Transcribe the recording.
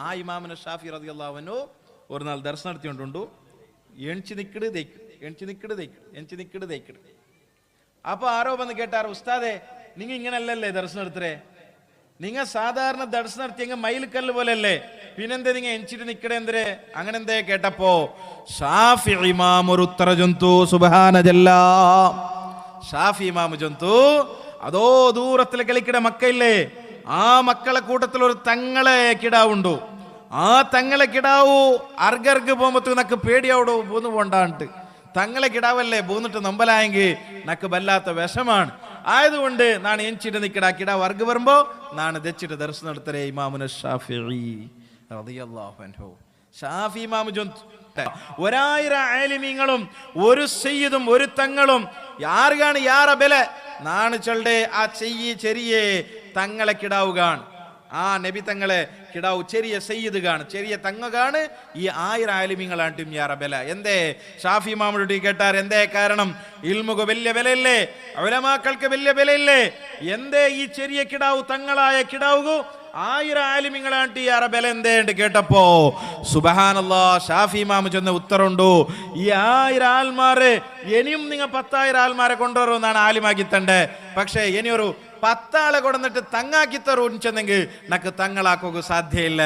ആ ഇമാമിന് ഷാഫി റളിയല്ലാഹു അൻഹു ഒരു നാൾ ദർശനം നടത്തിക്കൊണ്ടുണ്ടു. എണിച്ച് നിക്കട് തേക്കിട്. അപ്പൊ ആരോ വന്ന് കേട്ടാർ, ഉസ്താദെ നിങ്ങ ഇങ്ങനല്ലല്ലേ ദർശനം നടത്തേ, നിങ്ങ സാധാരണ ദർശനം നടത്തിയെങ്കിൽ മയിൽക്കല്ല് പോലെയല്ലേ, പിന്നെന്തേ നിങ്ങ എണിച്ചിട്ട് നിക്കടേ എന്തേ അങ്ങനെ എന്തേ കേട്ടപ്പോ ഷാഫി ഇമാം ഒരു ഉത്തര ജന്തു സുബ്ഹാന ജല്ലാ. ഷാഫി ഇമാം ജന്തു അതോ ദൂരത്തിൽ കളിക്കിട മക്കയില്ലേ, ആ മക്കളെ കൂട്ടത്തിൽ ഒരു തങ്ങളെ കിടാവുണ്ടു. ആ തങ്ങളെ കിടാവു അർഗർഗ് പോകുമ്പോ നക്ക് പേടിയാവടോ പോന്നു പോണ്ടാണ്ട്. തങ്ങളെ കിടാവല്ലേ പോന്നിട്ട് നമ്പലായെങ്കിൽ നക്ക് വല്ലാത്ത വിഷമാണ്. ആയതുകൊണ്ട് നാണ് എഞ്ചിട്ട് നിക്കട കിടാവ് അർഗ് വരുമ്പോ നാണ് ദച്ചിട്ട് ദർശനം നടത്തരേ ഇമാമുന ഷാഫിഈ റളിയല്ലാഹു അൻഹു. ഷാഫി ഇമാം ജന്തു 1000 ആലിമീങ്ങളും ഒരു സയ്യിദും ഒരു തങ്ങളും യാർഗാണ് യാറ ബല നാണ് ചൊല്ലെ ആ ചെറിയ തങ്ങളെ കിടാവുകാണ്. ആ നബി തങ്ങളെ കിടാവു ചെറിയ സയ്യിദ് കാണും, ചെറിയ തങ്ങ കാണ് ഈ 1000 ആലിമീങ്ങളാണ്ടും യാറ ബല. എന്തേ ഷാഫി ഇമാമുടെ കേട്ടാർ, എന്തേ കാരണം? ഇൽമുക്ക് വലിയ വിലയില്ലേ, ഉലമാക്കൾക്ക് വലിയ വിലയില്ലേ, എന്തേ ഈ ചെറിയ കിടാവു തങ്ങളായ കിടാവു 1000 ആലിമീങ്ങളാണ്ട് യാറ ബല എന്തേ കേട്ടപ്പോ സുബ്ഹാനല്ലാഹ് ഷാഫി ഇമാം ചെന്ന ഉത്തരവുണ്ടു, ഈ 1000 ആൽമാരെ ഇനിയും നിങ്ങൾ 10,000 ആൽമാരെ കൊണ്ടുവരുമെന്നാണ് ആലിമാക്കി തണ്ടേ. പക്ഷേ ഇനി ഒരു 10 ആളെ കൊടുന്നിട്ട് തങ്ങാക്കി തരൂച്ചെന്നെങ്കിൽ നക്ക് തങ്ങളാക്കുക സാധ്യയില്ല.